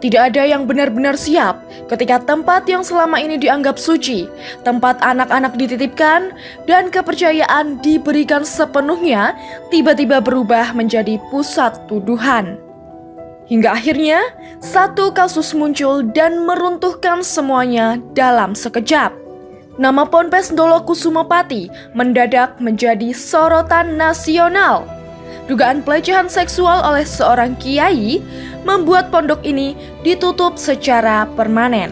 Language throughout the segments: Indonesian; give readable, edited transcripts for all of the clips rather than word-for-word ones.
Tidak ada yang benar-benar siap ketika tempat yang selama ini dianggap suci, tempat anak-anak dititipkan, dan kepercayaan diberikan sepenuhnya, tiba-tiba berubah menjadi pusat tuduhan. Hingga akhirnya, satu kasus muncul dan meruntuhkan semuanya dalam sekejap. Nama Ponpes Ndolo Kusumo Pati mendadak menjadi sorotan nasional. Dugaan pelecehan seksual oleh seorang kiai membuat pondok ini ditutup secara permanen.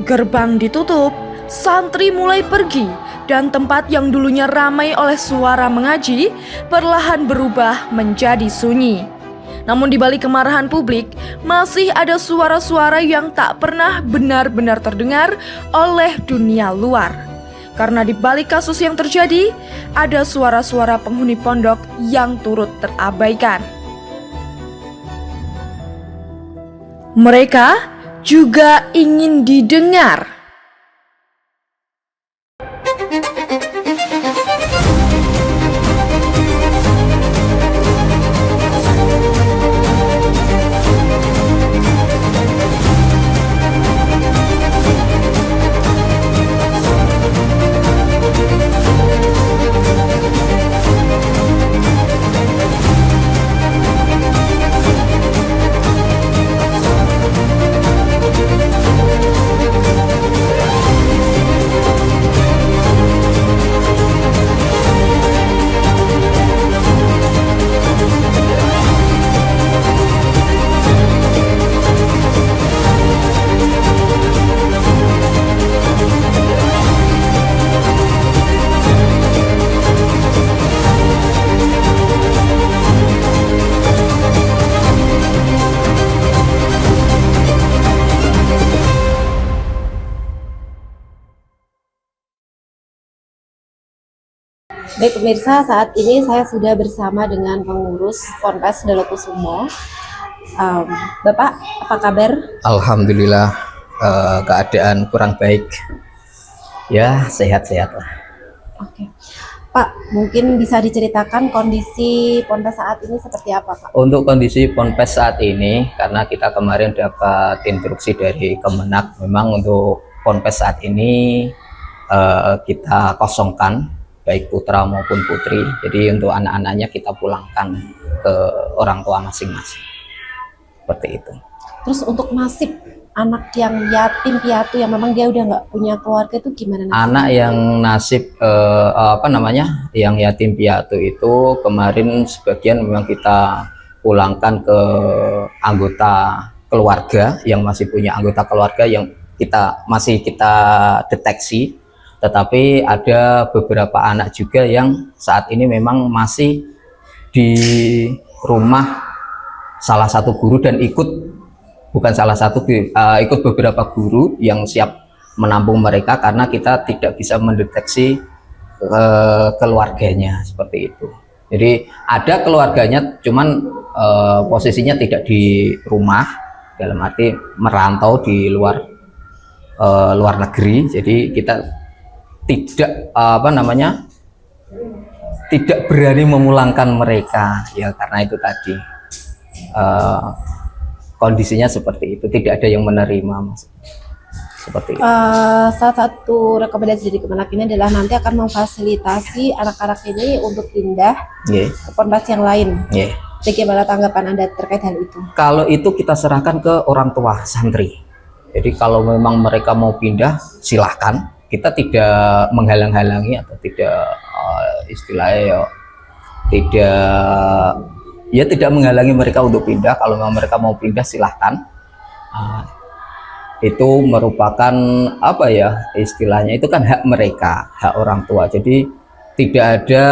Gerbang ditutup, santri mulai pergi, dan tempat yang dulunya ramai oleh suara mengaji perlahan berubah menjadi sunyi. Namun di balik kemarahan publik, masih ada suara-suara yang tak pernah benar-benar terdengar oleh dunia luar. Karena di balik kasus yang terjadi, ada suara-suara penghuni pondok yang turut terabaikan. Mereka juga ingin didengar. Baik pemirsa, saat ini saya sudah bersama dengan pengurus Ponpes Ndolo Kusumo. Bapak, apa kabar? Alhamdulillah, keadaan kurang baik. Ya, sehat-sehat lah. Oke. Pak, mungkin bisa diceritakan kondisi Ponpes saat ini seperti apa, Pak? Untuk kondisi Ponpes saat ini, karena kita kemarin dapat instruksi dari Kemenak, memang untuk Ponpes saat ini kita kosongkan, baik putra maupun putri. Jadi untuk anak-anaknya kita pulangkan ke orang tua masing-masing. Seperti itu. Terus untuk nasib anak yang yatim piatu yang memang dia udah nggak punya keluarga itu gimana nasib? Anak yang nasib yang yatim piatu itu kemarin sebagian memang kita pulangkan ke anggota keluarga yang masih punya anggota keluarga yang masih kita deteksi. Tetapi ada beberapa anak juga yang saat ini memang masih di rumah salah satu guru dan ikut beberapa guru yang siap menampung mereka karena kita tidak bisa mendeteksi keluarganya seperti itu. Jadi ada keluarganya, cuman posisinya tidak di rumah, dalam arti merantau di luar negeri. Jadi kita tidak tidak berani memulangkan mereka ya, karena itu tadi kondisinya seperti itu, tidak ada yang menerima, Mas. Seperti itu. Salah satu rekomendasi dari Kemenak ini adalah nanti akan memfasilitasi anak-anak ini untuk pindah ke Ponpes yang lain. Bagaimana tanggapan Anda terkait hal itu? Kalau itu kita serahkan ke orang tua santri. Jadi kalau memang mereka mau pindah, silahkan. Kita tidak menghalang-halangi atau tidak istilahnya tidak menghalangi mereka untuk pindah. Kalau memang mereka mau pindah, silahkan. Itu merupakan istilahnya itu kan hak mereka, hak orang tua. Jadi tidak ada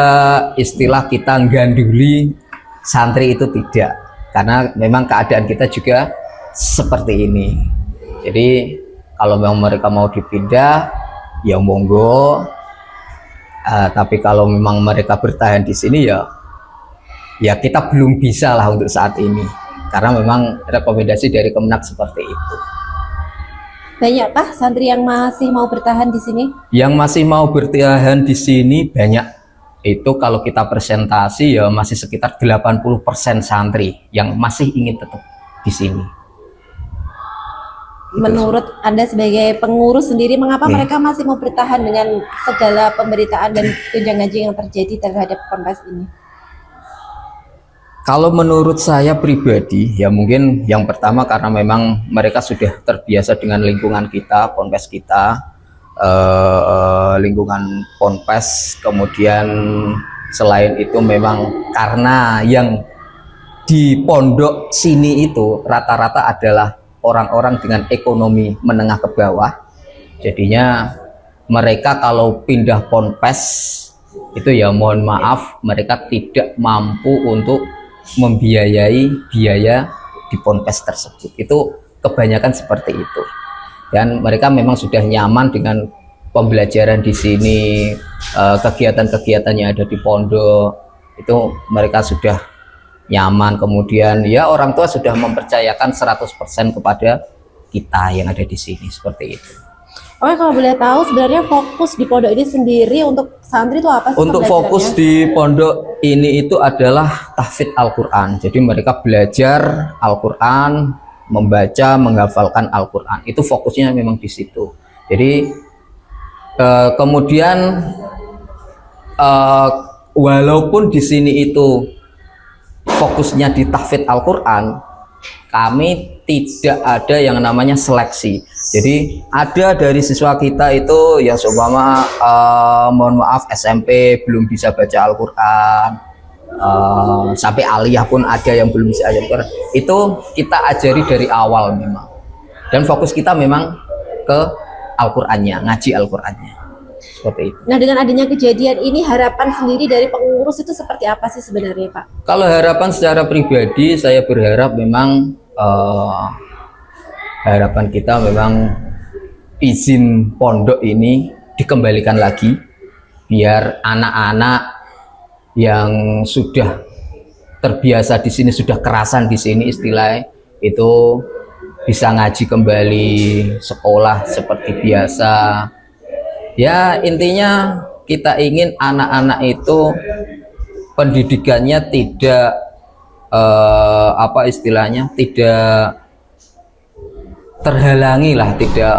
istilah kita ganduli santri, itu tidak, karena memang keadaan kita juga seperti ini. Jadi kalau memang mereka mau dipindah, ya monggo, tapi kalau memang mereka bertahan di sini ya kita belum bisa lah untuk saat ini, karena memang rekomendasi dari Kemenak seperti itu. Banyak Pak santri yang masih mau bertahan di sini? Yang masih mau bertahan di sini banyak. Itu kalau kita presentasi ya masih sekitar 80% santri yang masih ingin tetap di sini. menurut Anda sebagai pengurus sendiri, mengapa mereka masih mau bertahan dengan segala pemberitaan dan gonjang-ganjing yang terjadi terhadap Ponpes ini? Kalau menurut saya pribadi, ya mungkin yang pertama karena memang mereka sudah terbiasa dengan lingkungan kita, Ponpes kita, lingkungan Ponpes. Kemudian selain itu memang karena yang di pondok sini itu rata-rata adalah orang-orang dengan ekonomi menengah ke bawah. Jadinya mereka kalau pindah Ponpes itu ya mohon maaf, mereka tidak mampu untuk membiayai biaya di Ponpes tersebut. Itu kebanyakan seperti itu. Dan mereka memang sudah nyaman dengan pembelajaran di sini, kegiatan-kegiatan yang ada di pondok itu mereka sudah nyaman. Kemudian ya orang tua sudah mempercayakan 100% kepada kita yang ada di sini, seperti itu. Oke, kalau boleh tahu sebenarnya fokus di pondok ini sendiri untuk santri itu apa sih? Untuk fokus di pondok ini itu adalah tahfidz Al-Quran. Jadi mereka belajar Al-Quran, membaca, menghafalkan Al-Quran. Itu fokusnya memang di situ. Jadi kemudian walaupun di sini itu fokusnya di tahfidz Al-Quran, kami tidak ada yang namanya seleksi. Jadi ada dari siswa kita itu yang seumpama mohon maaf SMP belum bisa baca Al-Quran, sampai aliyah pun ada yang belum bisa Al-Quran, itu kita ajari dari awal memang. Dan fokus kita memang ke Al-Qurannya, ngaji Al-Qurannya, seperti itu. Nah, dengan adanya kejadian ini, harapan sendiri dari pengurus itu seperti apa sih sebenarnya, Pak? Kalau harapan secara pribadi, saya berharap memang harapan kita memang izin pondok ini dikembalikan lagi, biar anak-anak yang sudah terbiasa di sini, sudah kerasan di sini istilahnya, itu bisa ngaji kembali, sekolah seperti biasa. Ya intinya kita ingin anak-anak itu pendidikannya tidak apa istilahnya, tidak terhalangi lah, tidak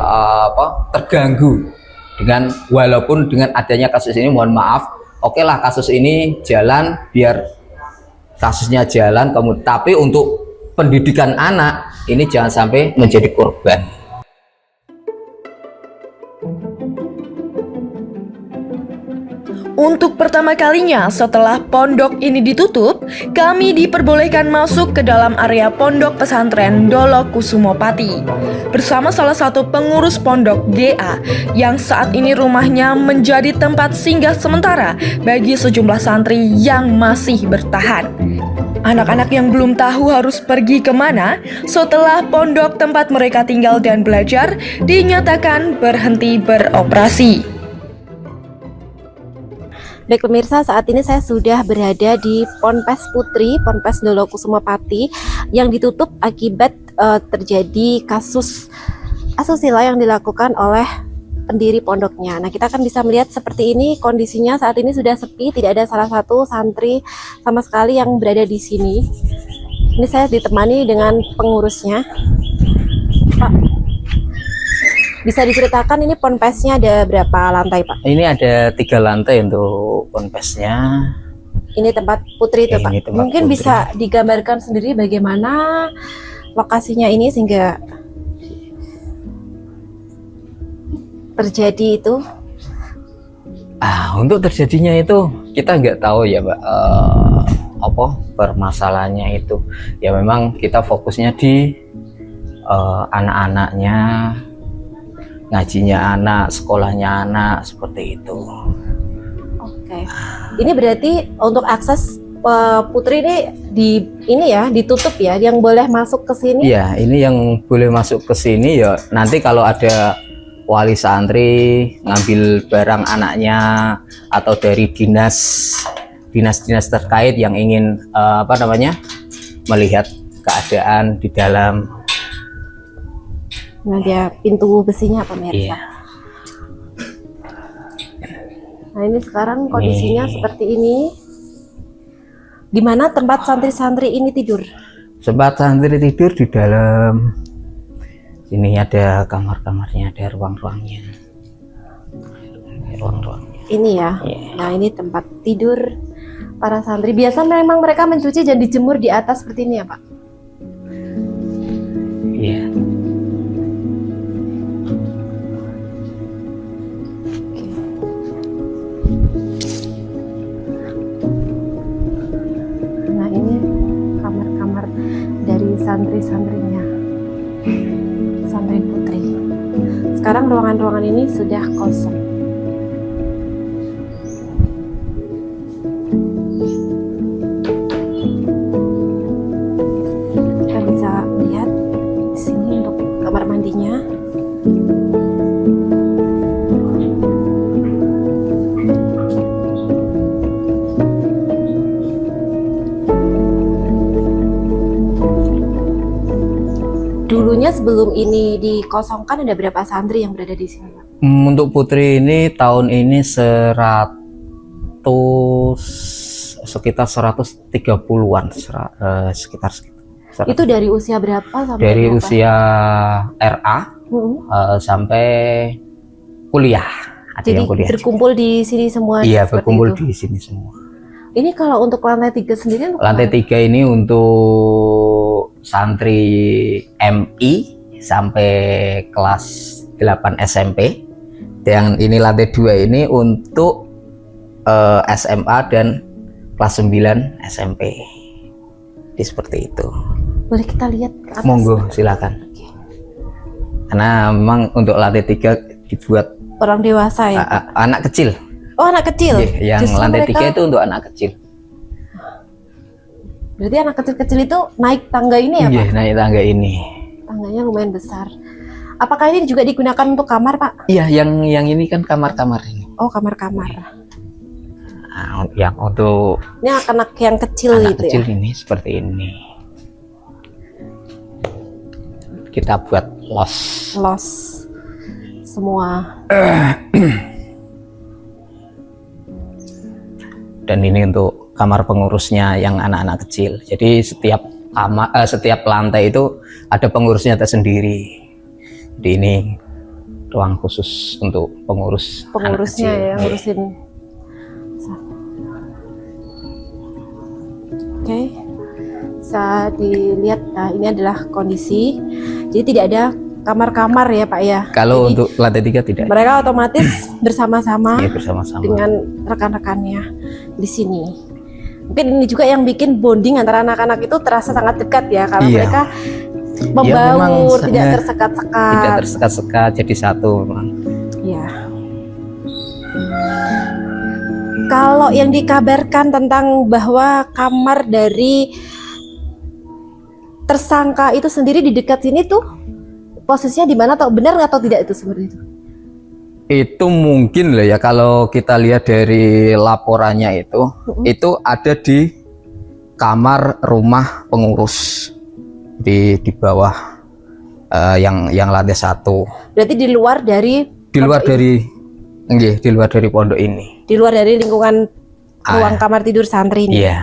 terganggu dengan, walaupun dengan adanya kasus ini, mohon maaf, oke lah kasus ini jalan, biar kasusnya jalan, kemudian tapi untuk pendidikan anak ini jangan sampai menjadi korban. Untuk pertama kalinya setelah pondok ini ditutup, kami diperbolehkan masuk ke dalam area pondok pesantren Dolo Kusumo Pati bersama salah satu pengurus pondok GA yang saat ini rumahnya menjadi tempat singgah sementara bagi sejumlah santri yang masih bertahan. Anak-anak yang belum tahu harus pergi kemana setelah pondok tempat mereka tinggal dan belajar dinyatakan berhenti beroperasi. Baik pemirsa, saat ini saya sudah berada di Ponpes Putri, Ponpes Dolo Kusumo Pati yang ditutup akibat terjadi kasus asusila yang dilakukan oleh pendiri pondoknya. Nah, kita akan bisa melihat seperti ini kondisinya saat ini sudah sepi, tidak ada salah satu santri sama sekali yang berada di sini. Ini saya ditemani dengan pengurusnya. Pak, bisa diceritakan ini ponpesnya ada berapa lantai, Pak? Ini ada 3 lantai untuk ponpesnya. Ini tempat Putri itu, Pak. Mungkin Putri. bisa digambarkan sendiri bagaimana lokasinya ini sehingga terjadi itu. Untuk terjadinya itu kita nggak tahu ya, Mbak, apa permasalahannya itu. Ya memang kita fokusnya di anak-anaknya, ngajinya anak, sekolahnya anak, seperti itu. Oke. Ini berarti untuk akses Putri ini ditutup ya, yang boleh masuk ke sini? Iya, ini yang boleh masuk ke sini ya. Nanti kalau ada wali santri ngambil barang anaknya atau dari dinas terkait yang ingin melihat keadaan di dalam. Nah, dia pintu besinya pemirsa. Iya. Nah, ini sekarang kondisinya seperti ini. Di mana tempat santri-santri ini tidur? Tempat santri tidur di dalam Sini ada kamar-kamarnya, ada ruang-ruangnya. Ruang-ruangnya. Ini ya. Iya. Nah, ini tempat tidur para santri. Biasa memang mereka mencuci dan dijemur di atas seperti ini ya, Pak? Iya. Nah, ini kamar-kamar dari santri-santrinya, santri putri. Sekarang ruangan-ruangan ini sudah kosong. Kita bisa lihat di sini untuk kamar mandinya. Dulunya sebelum ini dikosongkan ada berapa santri yang berada di sini, Pak? Untuk putri ini tahun ini sekitar 130-an, sekitar segitu. Itu dari usia berapa sampai Dari berapa? usia RA sampai kuliah. Ada Jadi yang kuliah. berkumpul di sini semua. Iya, seperti berkumpul itu. di sini semua. Ini kalau untuk lantai 3 sendiri untuk Lantai 3 ini untuk santri MI sampai kelas 8 SMP. Yang ini lantai 2 ini untuk SMA dan kelas 9 SMP. Jadi seperti itu. boleh kita lihat ke atas? Monggo, silakan. Karena memang untuk lantai 3 dibuat Orang dewasa ya? anak kecil. Oh, anak kecil? Iya, yang Justru lantai mereka- 3 itu untuk anak kecil. Berarti anak kecil-kecil itu naik tangga ini ya, Iya, Pak? naik tangga ini. Tangganya lumayan besar. Apakah ini juga digunakan untuk kamar, Pak? Iya, yang ini kan kamar-kamar ini. Oh, kamar-kamar. Nah, yang untuk Ini anak yang kecil anak gitu kecil ya? ini seperti ini. Kita buat los. Los semua. Dan ini untuk kamar pengurusnya yang anak-anak kecil. Jadi setiap lantai itu ada pengurusnya tersendiri. Jadi ini ruang khusus untuk pengurus anak Pengurusnya kecil. ya, ngurusin. Oke, bisa dilihat. Nah, ini adalah kondisi. Jadi tidak ada kamar-kamar ya, Pak ya. Kalau Jadi, untuk lantai 3 tidak. mereka otomatis bersama-sama Iya, bersama-sama. dengan rekan-rekannya di sini. Mungkin ini juga yang bikin bonding antara anak-anak itu terasa sangat dekat ya, karena Iya. mereka memang membaur, tidak sangat- tersekat-sekat. Tidak tersekat-sekat, jadi satu memang. Ya. Kalau yang dikabarkan tentang bahwa kamar dari tersangka itu sendiri di dekat sini tuh posisinya di mana, atau benar atau tidak itu seperti itu? Itu mungkin lah ya, kalau kita lihat dari laporannya itu ada di kamar rumah pengurus di bawah yang lantai 1. Berarti di luar dari Di luar dari nggih, di luar dari pondok ini. di luar dari lingkungan ruang Ah. kamar tidur santri ini. Iya.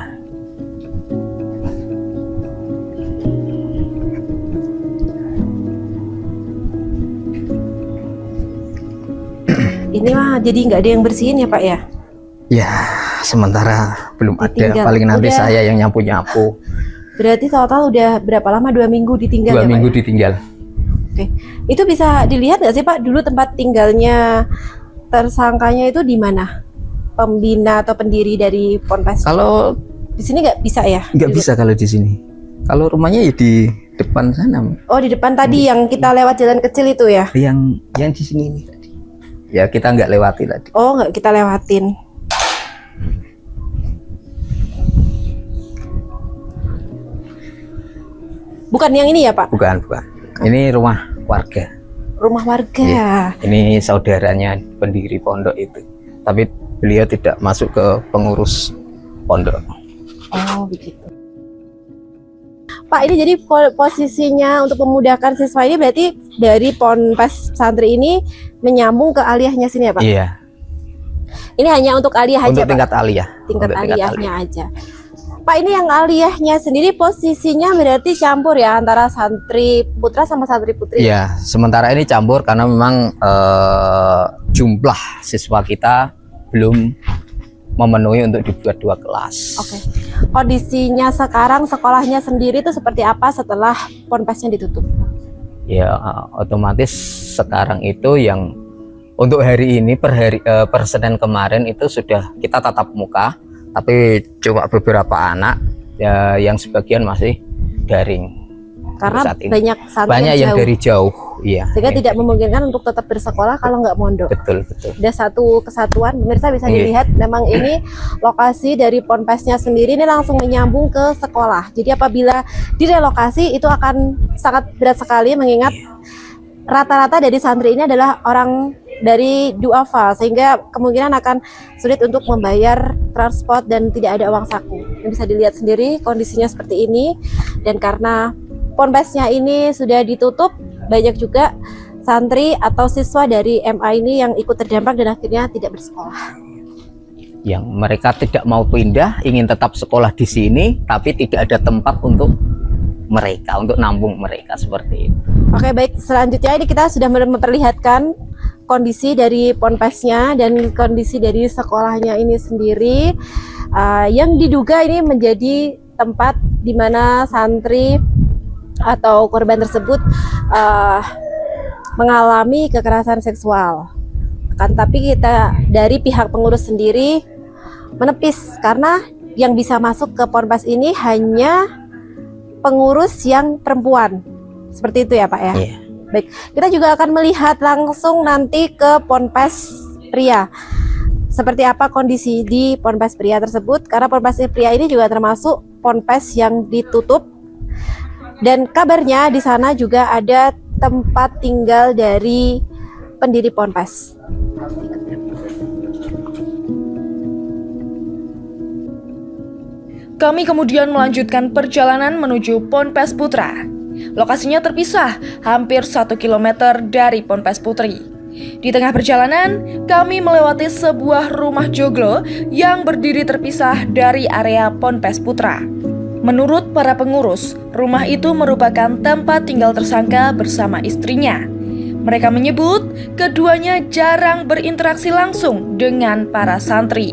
Ini mah jadi nggak ada yang bersihin ya, Pak ya? Ya, sementara belum Ditinggal. ada. Paling nanti Udah. saya yang nyapu-nyapu. Berarti total udah berapa lama? 2 minggu ditinggal 2 ya, minggu Pak? Ya? ditinggal. Oke. Itu bisa dilihat nggak sih, Pak, dulu tempat tinggalnya tersangkanya itu di mana? Pembina atau pendiri dari Ponpes? Kalau Di sini nggak bisa ya? nggak bisa kalau di sini. Kalau rumahnya ya di depan sana. Oh, di depan tadi yang kita lewat jalan kecil itu ya? Yang di sini ini tadi. Ya kita nggak lewati tadi. Oh, nggak kita lewatin. Bukan yang ini ya, Pak? Bukan. Ini rumah warga. Rumah warga. Iya. Ini saudaranya pendiri pondok itu. Tapi beliau tidak masuk ke pengurus pondok. Oh, begitu. Pak, ini jadi posisinya untuk memudahkan siswa ini berarti dari Ponpes santri ini menyambung ke aliyahnya sini ya, Pak? Iya. Ini hanya untuk aliyah aja, Untuk Pak? tingkat aliyah. Tingkat Untuk aliyahnya aja. Pak, ini yang aliyahnya sendiri posisinya berarti campur ya antara santri putra sama santri putri? Iya, sementara ini campur karena memang jumlah siswa kita belum memenuhi untuk dibuat 2 kelas. Oke. Kondisinya sekarang sekolahnya sendiri itu seperti apa setelah ponpesnya ditutup? Ya, otomatis sekarang itu yang untuk hari ini per Senin kemarin itu sudah kita tatap muka, tapi cuma beberapa anak ya, yang sebagian masih daring. Karena saat ini banyak santri banyak yang jauh, dari jauh, iya. sehingga yang tidak dari- memungkinkan untuk tetap bersekolah kalau nggak mondok. Betul, betul. Ada satu kesatuan, pemirsa bisa Iya. dilihat memang ini lokasi dari ponpesnya sendiri ini langsung menyambung ke sekolah. Jadi apabila direlokasi itu akan sangat berat sekali, mengingat rata-rata dari santri ini adalah orang dari duafa, sehingga kemungkinan akan sulit untuk membayar transport dan tidak ada uang saku. Yang bisa dilihat sendiri kondisinya seperti ini, dan karena ponpesnya ini sudah ditutup, banyak juga santri atau siswa dari MA ini yang ikut terdampak dan akhirnya tidak bersekolah. Yang mereka tidak mau pindah, ingin tetap sekolah di sini, tapi tidak ada tempat untuk mereka, untuk nampung mereka seperti itu. Oke, baik, selanjutnya ini kita sudah memperlihatkan kondisi dari ponpesnya dan kondisi dari sekolahnya ini sendiri, yang diduga ini menjadi tempat di mana santri atau korban tersebut mengalami kekerasan seksual. Tapi kita dari pihak pengurus sendiri menepis, karena yang bisa masuk ke ponpes ini hanya pengurus yang perempuan. Seperti itu ya Pak ya? Iya. Baik, kita juga akan melihat langsung nanti ke ponpes pria. Seperti apa kondisi di ponpes pria tersebut, karena ponpes pria ini juga termasuk ponpes yang ditutup. Dan kabarnya di sana juga ada tempat tinggal dari pendiri ponpes. Kami kemudian melanjutkan perjalanan menuju Ponpes Putra. Lokasinya terpisah hampir 1 km dari Ponpes Putri. Di tengah perjalanan, kami melewati sebuah rumah joglo yang berdiri terpisah dari area Ponpes Putra. Menurut para pengurus, rumah itu merupakan tempat tinggal tersangka bersama istrinya. Mereka menyebut keduanya jarang berinteraksi langsung dengan para santri.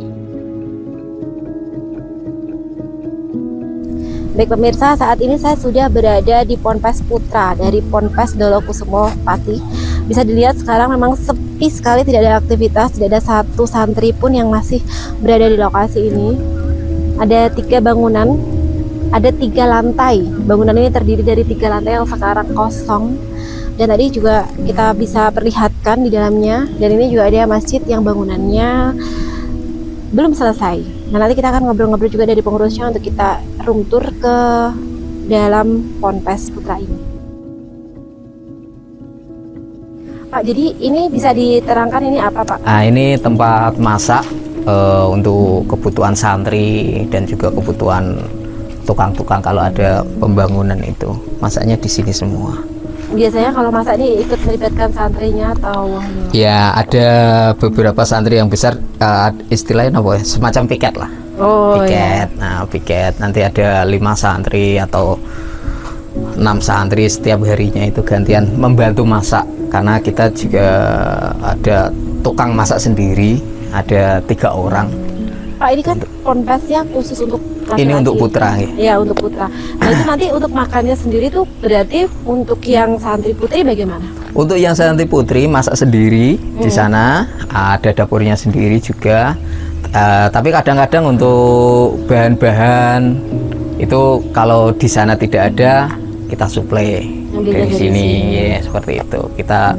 Baik pemirsa, saat ini saya sudah berada di Ponpes Putra dari Ponpes Dolokusumo Pati. Bisa dilihat sekarang memang sepi sekali, tidak ada aktivitas, tidak ada satu santri pun yang masih berada di lokasi ini. Ada 3 bangunan, ada 3 lantai. Bangunan ini terdiri dari 3 lantai yang sekarang kosong. Dan tadi juga kita bisa perlihatkan di dalamnya. Dan ini juga ada masjid yang bangunannya belum selesai. Nah, nanti kita akan ngobrol-ngobrol juga dari pengurusnya untuk kita room tour ke dalam Ponpes Putra ini. Pak, jadi ini bisa diterangkan ini apa Pak? Nah, ini tempat masak untuk kebutuhan santri dan juga kebutuhan tukang-tukang kalau ada pembangunan itu. Masaknya di sini semua. Biasanya kalau masak ini ikut melibatkan santrinya atau? Ya, ada beberapa santri yang besar, istilahnya apa ya? Semacam piket lah. Oh Piket. ya. Nah, piket nanti ada 5 santri atau 6 santri setiap harinya itu gantian membantu masak, karena kita juga ada tukang masak sendiri, ada 3 orang. Pak, ini kan ponpesnya khusus untuk laki-laki. Ini untuk putra ya. Ya, untuk putra. Nah, itu nanti untuk makannya sendiri tuh berarti untuk yang santri putri bagaimana? Untuk yang santri putri masak sendiri di sana, ada dapurnya sendiri juga. Tapi kadang-kadang untuk bahan-bahan itu kalau di sana tidak ada, kita suplai dari sini. Ya, seperti itu. Kita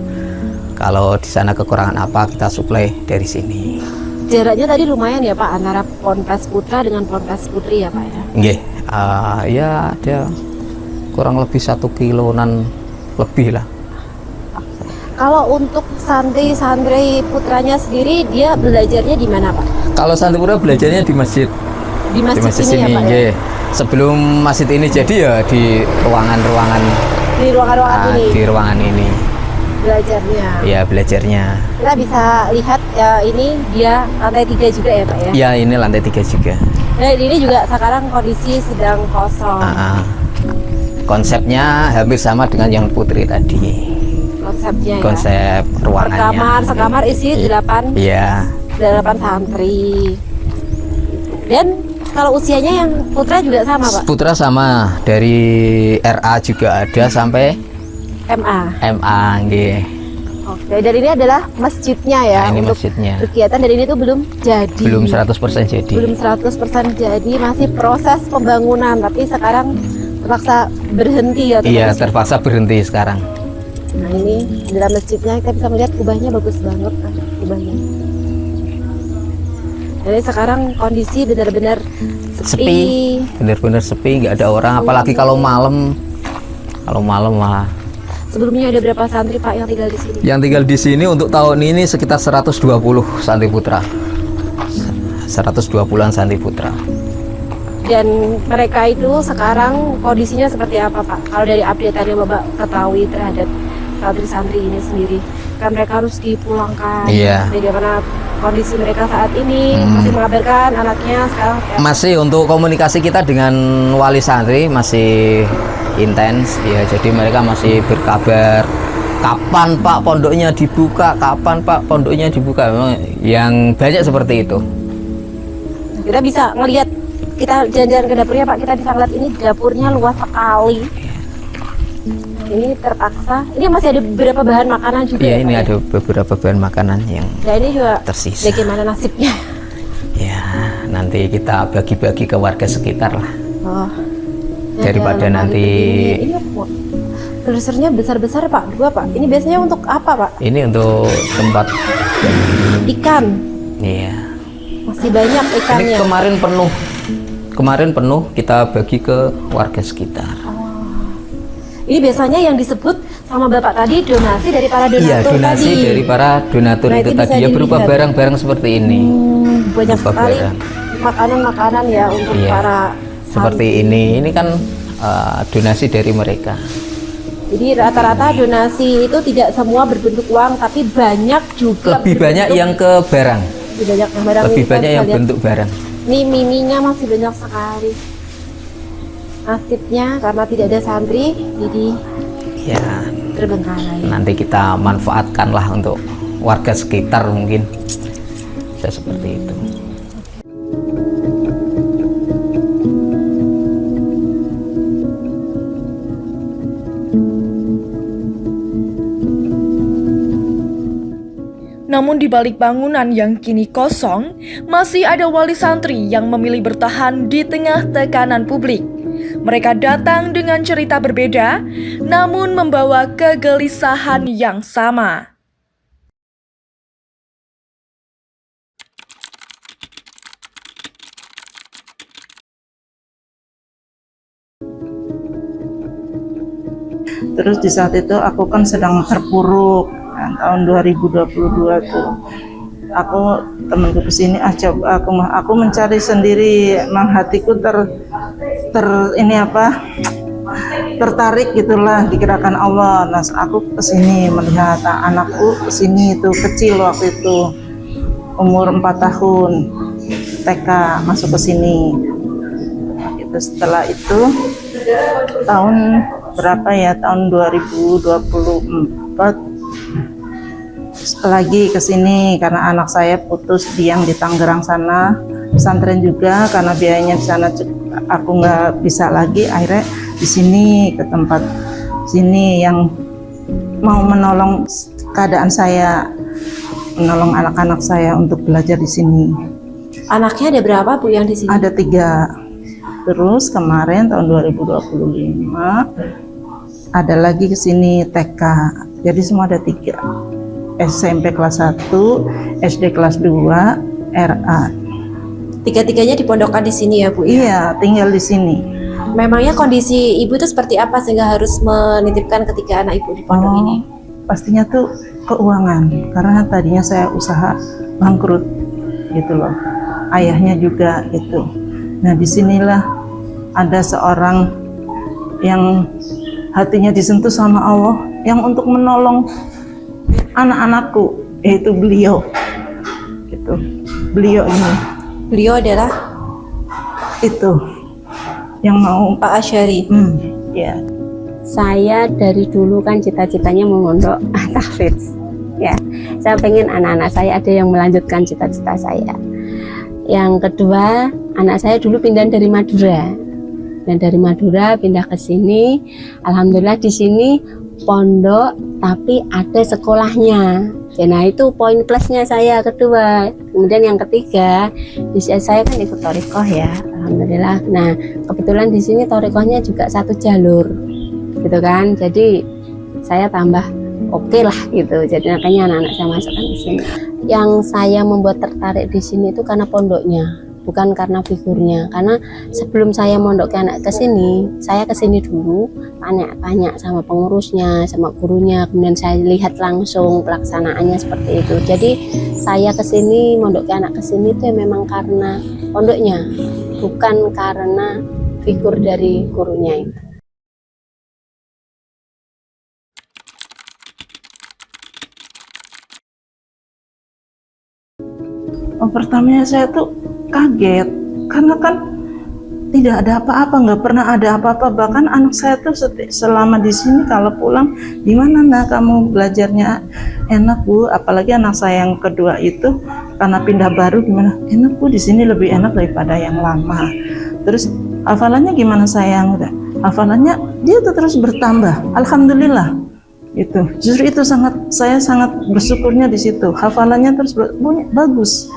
kalau di sana kekurangan apa, kita suplai dari sini. Jaraknya tadi lumayan ya Pak antara Ponpes Putra dengan Ponpes Putri ya Pak ya? Nggih, ya ada kurang lebih 1 kiloan lebih lah. Kalau untuk santri putranya sendiri, dia belajarnya di mana Pak? Kalau santri putra belajarnya di masjid. Di masjid, Di masjid ini sini, ya Pak ya? nggih. Sebelum masjid ini jadi ya di ruangan-ruangan Di ruangan-ruangan ini di ruangan ini. belajarnya. Ya, belajarnya. Kita bisa lihat ya, ini dia lantai 3 juga ya Pak ya? Ya, ini lantai 3 juga. Nah, ini juga sekarang kondisi sedang kosong. Konsepnya hampir sama dengan yang Putri tadi. Konsepnya ya. Konsep ruangannya. Sekamar isi 8 Iya. 8 santri. Dan kalau usianya yang putra juga sama, Pak? Putra sama, dari RA juga ada sampai MA. MA nggih. Oke, dan ini adalah masjidnya ya. Nah, ini untuk masjidnya. kegiatan, dan ini tuh belum jadi. Belum 100% jadi. Belum 100% jadi, masih proses pembangunan, tapi sekarang terpaksa berhenti ya. Iya, terpaksa berhenti sekarang. Nah, ini adalah masjidnya, kita bisa melihat kubahnya bagus banget kan, kubahnya. Jadi sekarang kondisi benar-benar sepi. Benar-benar sepi, nggak ada orang, apalagi kalau malam. Kalau malam malah. Sebelumnya ada berapa santri, Pak, yang tinggal di sini? Yang tinggal di sini untuk tahun ini sekitar 120 santri putra. 120-an santri putra. Dan mereka itu sekarang kondisinya seperti apa, Pak? Kalau dari update yang Bapak ketahui terhadap santri-santri ini sendiri, kan mereka harus dipulangkan. Iya. Bagaimana kondisi mereka saat ini? Masih mengabarkan anaknya sekarang? Masih untuk komunikasi kita dengan wali santri masih intens ya, jadi mereka masih berkabar kapan Pak pondoknya dibuka, kapan Pak pondoknya dibuka. Memang yang banyak seperti itu. Kita bisa ngelihat, kita jalan-jalan ke dapurnya, Pak, kita bisa ngeliat ini dapurnya luas sekali. Ini terpaksa, ini masih ada beberapa bahan makanan juga. Iya, ya, ini Pak, ada beberapa bahan makanan yang nah ini juga tersisa. bagaimana nasibnya? Ya, nanti kita bagi-bagi ke warga sekitar lah. Oh, Daripada ada nanti ini freezernya besar-besar, Pak, 2, Pak. Ini biasanya untuk apa, Pak? ini untuk tempat Ikan. iya. Masih banyak Ini ikannya. kemarin penuh kita bagi ke warga sekitar. Ini biasanya yang disebut sama Bapak tadi donasi dari para donatur. Iya, donasi tadi. dari para donatur Nah, itu itu tadi bisa ya, berupa dilihat. barang-barang seperti ini. Banyak Berupa sekali barang. makanan-makanan ya untuk Iya. para Seperti ini kan donasi dari mereka. Jadi rata-rata donasi itu tidak semua berbentuk uang, tapi banyak juga Lebih banyak yang ke barang. lebih banyak yang barang. Lebih Ini kita banyak yang bisa lihat. bentuk barang. Ini miminya masih banyak sekali. Nasibnya karena tidak ada santri, jadi Ya, terbengkalai. nanti kita manfaatkanlah untuk warga sekitar mungkin. Bisa seperti itu. Namun di balik bangunan yang kini kosong, masih ada wali santri yang memilih bertahan di tengah tekanan publik. Mereka datang dengan cerita berbeda, namun membawa kegelisahan yang sama. Terus di saat itu aku kan sedang terpuruk, kan, tahun 2022 tuh. Aku temanku kesini, coba aku mencari sendiri, emang hatiku tertarik gitulah dikirakan Allah. Nah, aku kesini melihat anakku kesini itu kecil waktu itu, umur 4 tahun, TK masuk ke sini. Itu setelah itu tahun berapa ya, tahun 2024 lagi ke sini karena anak saya putus diam di Tangerang sana, pesantren juga karena biayanya di sana aku nggak bisa lagi, akhirnya di sini ke tempat sini yang mau menolong keadaan saya, menolong anak-anak saya untuk belajar di sini. Anaknya ada berapa, Bu, yang di sini? Ada 3. Terus kemarin tahun 2025 ada lagi ke sini TK. Jadi semua ada 3. SMP kelas 1, SD kelas 2, RA. Tiga-tiganya dipondokkan di sini ya, Bu? Iya, tinggal di sini. Memangnya kondisi ibu itu seperti apa sehingga harus menitipkan ketiga anak ibu di pondok ini? Pastinya tuh keuangan, karena tadinya saya usaha bangkrut gitu loh. Ayahnya juga gitu. Nah, disinilah ada seorang yang hatinya disentuh sama Allah, yang untuk menolong anak-anakku, yaitu beliau gitu. Beliau ini, Beliau adalah itu yang mau Pak Asyari. ya. Saya dari dulu kan cita-citanya mau mondok tahfidz. Ya, saya pengen anak-anak saya ada yang melanjutkan cita-cita saya. Yang kedua, anak saya dulu pindah dari Madura. Dan dari Madura pindah ke sini. Alhamdulillah di sini pondok tapi ada sekolahnya. Nah itu poin plusnya saya kedua. Kemudian yang ketiga, saya kan ikut thoriqoh ya, alhamdulillah. Nah kebetulan di sini thoriqohnya juga satu jalur, gitu kan. Jadi saya tambah oke lah gitu. Jadi makanya anak-anak saya masukkan di sini. Yang saya membuat tertarik di sini itu karena pondoknya, bukan karena figurnya. Karena sebelum saya mondok ke anak ke sini, saya ke sini dulu tanya-tanya sama pengurusnya, sama gurunya, kemudian saya lihat langsung pelaksanaannya seperti itu. Jadi saya ke sini mondok ke anak ke sini itu ya memang karena pondoknya, bukan karena figur dari gurunya itu. Pertamanya saya tuh kaget karena kan tidak ada apa-apa, nggak pernah ada apa-apa. Bahkan anak saya tuh selama di sini kalau pulang, gimana nak kamu belajarnya? Enak Bu, apalagi anak saya yang kedua itu karena pindah baru, gimana? Enak Bu, di sini lebih enak daripada yang lama. Terus hafalannya gimana sayang? Hafalannya dia tuh terus bertambah, alhamdulillah. Itu justru itu saya sangat bersyukurnya di situ. Hafalannya terus bagus.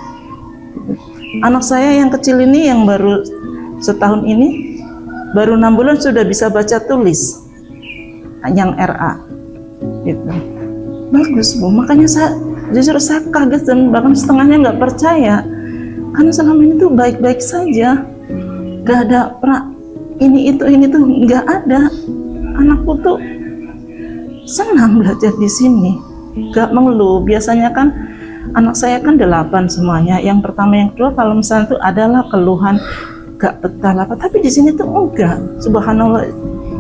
Anak saya yang kecil ini yang baru setahun ini, baru 6 bulan sudah bisa baca tulis yang RA gitu. Bagus Bu, makanya justru saya kaget dan bahkan setengahnya nggak percaya karena selama ini tuh baik-baik saja, nggak ada pernah ini tuh nggak ada. Anakku tuh senang belajar di sini, nggak mengeluh. Biasanya kan anak saya kan 8 semuanya, yang pertama yang kedua kalau misalnya itu adalah keluhan gak betah apa, tapi di sini tuh enggak. Subhanallah,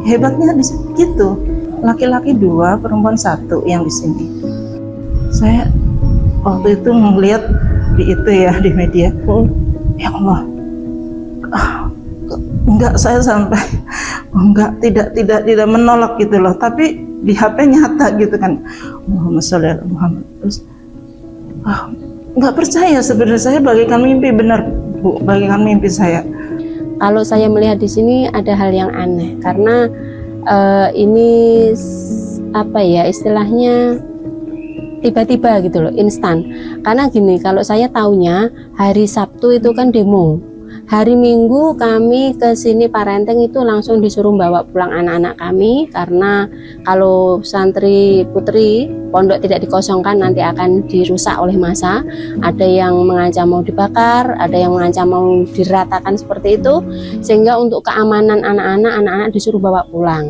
hebatnya di sini gitu. Laki-laki 2, perempuan 1 yang di sini. Saya waktu itu ngeliat di itu ya, di media, ya Allah, enggak, saya sampai enggak, tidak menolak gitu loh, tapi di HP nyata gitu kan, Muhammad sallallahu alaihi Muhammad. Terus nggak percaya sebenarnya, saya bagaikan mimpi, benar Bu, bagaikan mimpi saya. Kalau saya melihat di sini ada hal yang aneh karena ini apa ya istilahnya tiba-tiba gitu loh, instan. Karena gini, kalau saya taunya hari Sabtu itu kan demo. Hari Minggu kami ke sini parenting itu langsung disuruh bawa pulang anak-anak kami karena kalau santri putri pondok tidak dikosongkan nanti akan dirusak oleh massa. Ada yang mengancam mau dibakar, ada yang mengancam mau diratakan seperti itu, sehingga untuk keamanan anak-anak disuruh bawa pulang.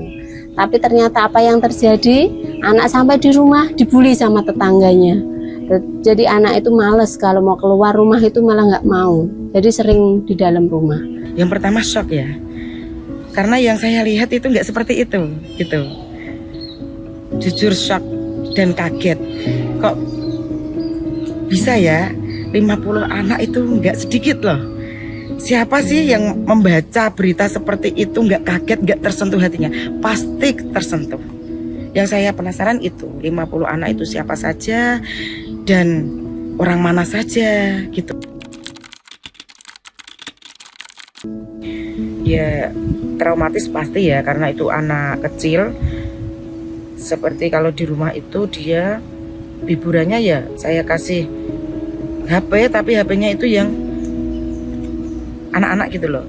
Tapi ternyata apa yang terjadi, anak sampai di rumah dibully sama tetangganya. Jadi anak itu males kalau mau keluar rumah itu malah nggak mau. Jadi sering di dalam rumah. Yang pertama shock ya, karena yang saya lihat itu nggak seperti itu, gitu. Jujur shock dan kaget. Kok bisa ya 50 anak itu nggak sedikit loh. Siapa sih yang membaca berita seperti itu nggak kaget, nggak tersentuh hatinya? Pasti tersentuh. Yang saya penasaran itu 50 anak itu siapa saja dan orang mana saja gitu. Ya traumatis pasti ya, karena itu anak kecil. Seperti kalau di rumah itu dia hiburannya ya saya kasih HP, tapi HP-nya itu yang anak-anak gitu loh,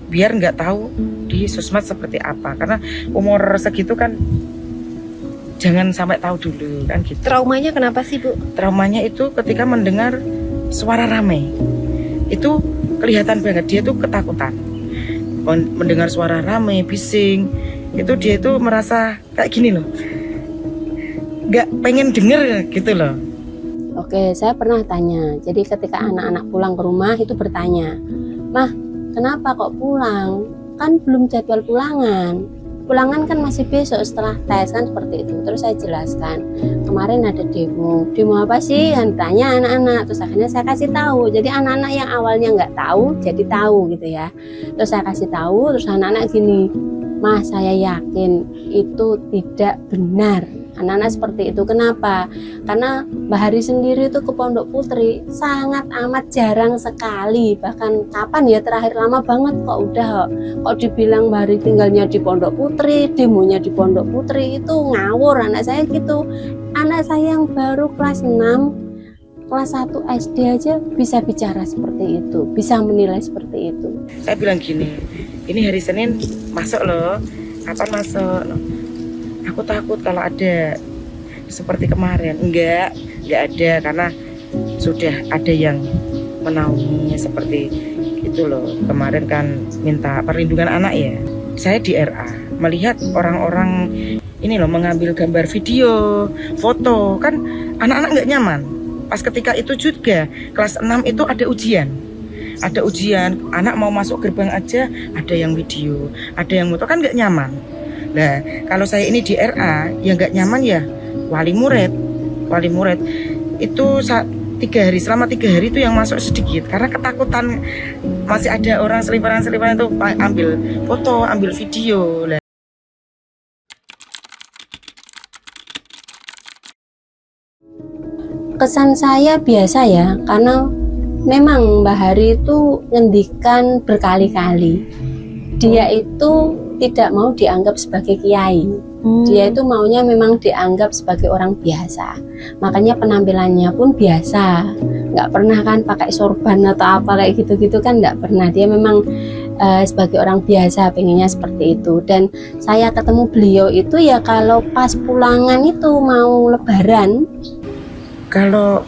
biar nggak tahu di sosmed seperti apa, karena umur segitu kan jangan sampai tahu dulu kan gitu. Traumanya kenapa sih Bu? Traumanya itu ketika mendengar suara rame, itu kelihatan banget dia tuh ketakutan. Mendengar suara rame, bising, itu dia itu merasa kayak gini loh, nggak pengen denger gitu loh. Oke, saya pernah tanya. Jadi ketika anak-anak pulang ke rumah itu bertanya, "Mah, kenapa kok pulang? Kan belum jadwal pulangan." pulangan kan masih besok setelah tes kan seperti itu. Terus saya jelaskan, kemarin ada demo apa sih, yang tanya anak-anak. Terus akhirnya saya kasih tahu, jadi anak-anak yang awalnya nggak tahu jadi tahu gitu ya. Terus saya kasih tahu, terus anak-anak gini, Mas, saya yakin itu tidak benar. Anak-anak seperti itu. Kenapa? Karena Mbak Hari sendiri itu ke Pondok Putri sangat amat jarang sekali. Bahkan kapan ya terakhir, lama banget kok dibilang Mbak Hari tinggalnya di Pondok Putri, demonya di Pondok Putri, itu ngawur anak saya gitu. Anak saya yang baru kelas 6, kelas 1 SD aja bisa bicara seperti itu, bisa menilai seperti itu. Saya bilang gini, ini hari Senin masuk loh, kapan masuk? Aku takut kalau ada seperti kemarin. Enggak ada, karena sudah ada yang menaungi seperti itu loh. Kemarin kan minta perlindungan anak ya. Saya di RA melihat orang-orang ini loh mengambil gambar video, foto, kan anak-anak nggak nyaman. Pas ketika itu juga kelas 6 itu ada ujian. Ada ujian, anak mau masuk gerbang aja ada yang video, ada yang foto, kan nggak nyaman. Nah, kalau saya ini di RA yang nggak nyaman ya wali murid itu 3 hari, selama 3 hari itu yang masuk sedikit karena ketakutan masih ada orang seliweran itu ambil foto, ambil video. Nah, kesan saya biasa ya, karena memang Mbak Hari itu ngendikan berkali-kali, dia itu tidak mau dianggap sebagai kiai. Dia itu maunya memang dianggap sebagai orang biasa. Makanya penampilannya pun biasa, nggak pernah kan pakai sorban atau apa kayak gitu-gitu kan, nggak pernah. Dia memang sebagai orang biasa pengennya seperti itu. Dan saya ketemu beliau itu ya kalau pas pulangan itu mau lebaran. kalau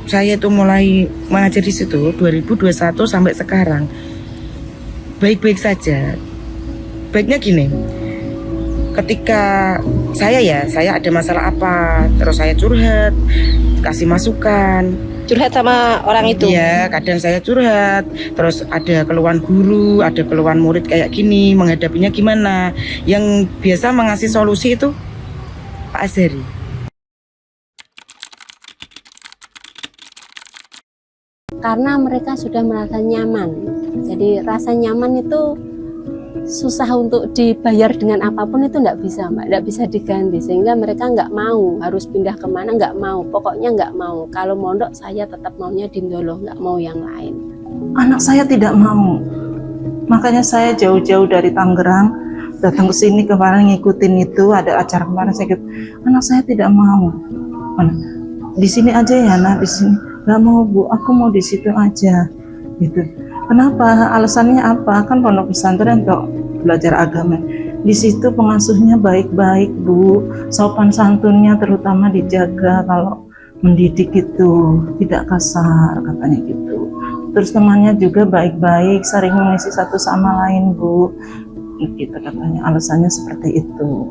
saya itu mulai mengajar di situ 2021 sampai sekarang baik-baik saja. Baiknya gini, ketika saya ada masalah apa, terus saya curhat, kasih masukan. Curhat sama orang itu? Iya, kadang saya curhat, terus ada keluhan guru, ada keluhan murid kayak gini, menghadapinya gimana. Yang biasa mengasih solusi itu Pak Azhari. Karena mereka sudah merasa nyaman. Jadi rasa nyaman itu susah untuk dibayar dengan apapun, itu nggak bisa Mbak, nggak bisa diganti, sehingga mereka nggak mau harus pindah kemana, nggak mau, pokoknya nggak mau. Kalau mondok saya tetap maunya di Ndolo, nggak mau yang lain. Anak saya tidak mau, makanya saya jauh-jauh dari Tangerang datang ke sini kemarin ngikutin itu, ada acara kemarin saya ikut. Anak saya tidak mau. Di sini aja ya nak, di sini. Nggak mau Bu, aku mau di situ aja gitu. Kenapa? Alasannya apa? Kan pondok pesantren untuk belajar agama. Di situ pengasuhnya baik-baik Bu, sopan santunnya terutama dijaga, kalau mendidik itu tidak kasar katanya gitu. Terus temannya juga baik-baik, saling mengisi satu sama lain Bu, gitu katanya. Alasannya seperti itu.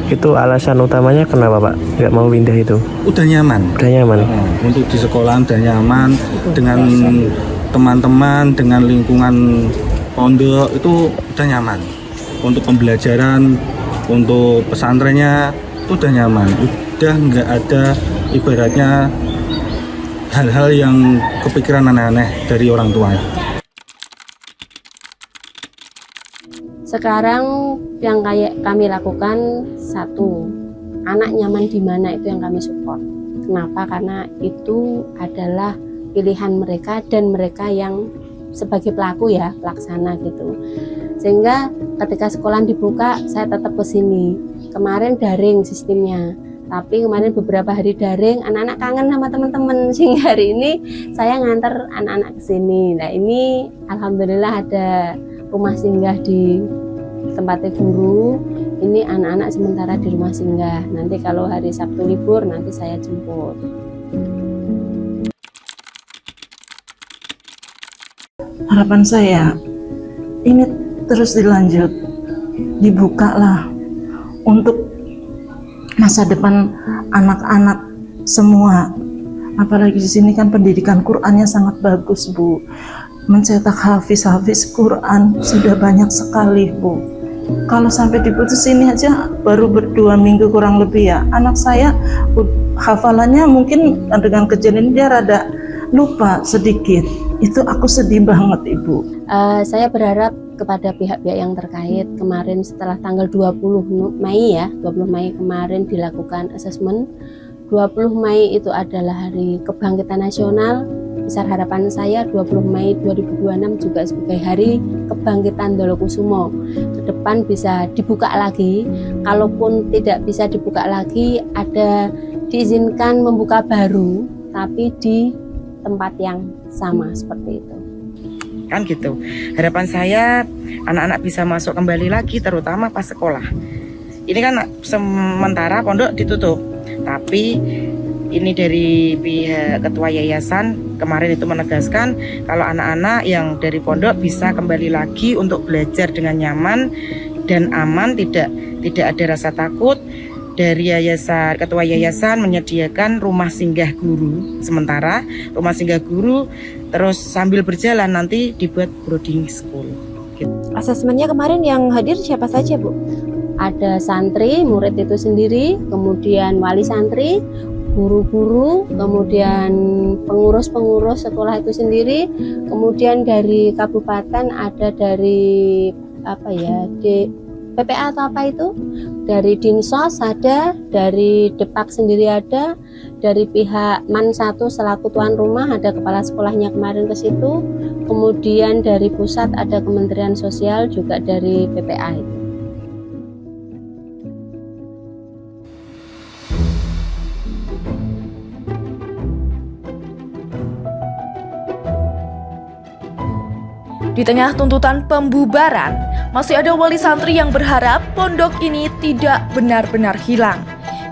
Itu alasan utamanya kenapa Pak nggak mau pindah itu? Udah nyaman. Udah nyaman. Untuk di sekolah udah nyaman, dengan teman-teman, dengan lingkungan pondok itu udah nyaman. Untuk pembelajaran, untuk pesantrennya itu udah nyaman. Udah nggak ada ibaratnya hal-hal yang kepikiran aneh-aneh dari orang tua. Sekarang yang kayak kami lakukan, satu, anak nyaman di mana itu yang kami support. Kenapa? Karena itu adalah pilihan mereka dan mereka yang sebagai pelaku ya, pelaksana gitu. Sehingga ketika sekolah dibuka, saya tetap ke sini. Kemarin daring sistemnya, tapi kemarin beberapa hari daring, anak-anak kangen sama teman-teman. Sehingga hari ini saya nganter anak-anak ke sini. Nah ini alhamdulillah ada rumah singgah di tempatnya guru. Ini anak-anak sementara di rumah singgah. Nanti kalau hari Sabtu libur nanti saya jemput. Harapan saya ini terus dilanjut, dibukalah untuk masa depan anak-anak semua. Apalagi di sini kan pendidikan Qur'annya sangat bagus Bu. Mencetak hafiz Quran sudah banyak sekali Bu. Kalau sampai diputus ini aja baru 2 minggu kurang lebih ya. Anak saya hafalannya mungkin dengan kejadian dia rada lupa sedikit. Itu aku sedih banget Ibu. Saya berharap kepada pihak-pihak yang terkait. Kemarin setelah tanggal 20 Mei ya, 20 Mei kemarin dilakukan asesmen. 20 Mei itu adalah Hari Kebangkitan Nasional. Besar harapan saya 20 Mei 2026 juga sebagai Hari Kebangkitan Dolokusumo. Ke depan bisa dibuka lagi. Kalaupun tidak bisa dibuka lagi, ada diizinkan membuka baru, tapi di tempat yang sama seperti itu. Kan gitu. Harapan saya anak-anak bisa masuk kembali lagi, terutama pas sekolah. Ini kan sementara pondok ditutup, tapi ini dari pihak ketua yayasan kemarin itu menegaskan kalau anak-anak yang dari pondok bisa kembali lagi untuk belajar dengan nyaman dan aman, tidak ada rasa takut. Dari yayasan, ketua yayasan menyediakan rumah singgah guru sementara, rumah singgah guru, terus sambil berjalan nanti dibuat boarding school. Gitu. Asesmennya kemarin yang hadir siapa saja Bu? Ada santri, murid itu sendiri, kemudian wali santri, guru-guru, kemudian pengurus-pengurus sekolah itu sendiri, kemudian dari kabupaten ada dari PPA atau apa itu, dari Dinsos ada, dari Depak sendiri ada, dari pihak MAN 1 selaku tuan rumah ada kepala sekolahnya kemarin ke situ, kemudian dari pusat ada Kementerian Sosial juga dari PPA itu. Di tengah tuntutan pembubaran, masih ada wali santri yang berharap pondok ini tidak benar-benar hilang.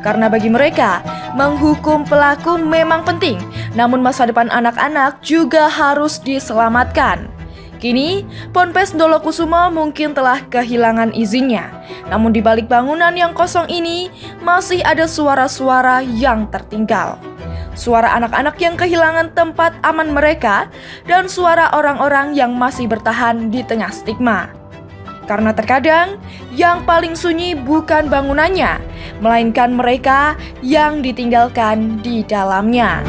Karena bagi mereka, menghukum pelaku memang penting, namun masa depan anak-anak juga harus diselamatkan. Kini, Ponpes Dolokusumo mungkin telah kehilangan izinnya. Namun di balik bangunan yang kosong ini, masih ada suara-suara yang tertinggal. Suara anak-anak yang kehilangan tempat aman mereka, dan suara orang-orang yang masih bertahan di tengah stigma. Karena terkadang, yang paling sunyi bukan bangunannya, melainkan mereka yang ditinggalkan di dalamnya.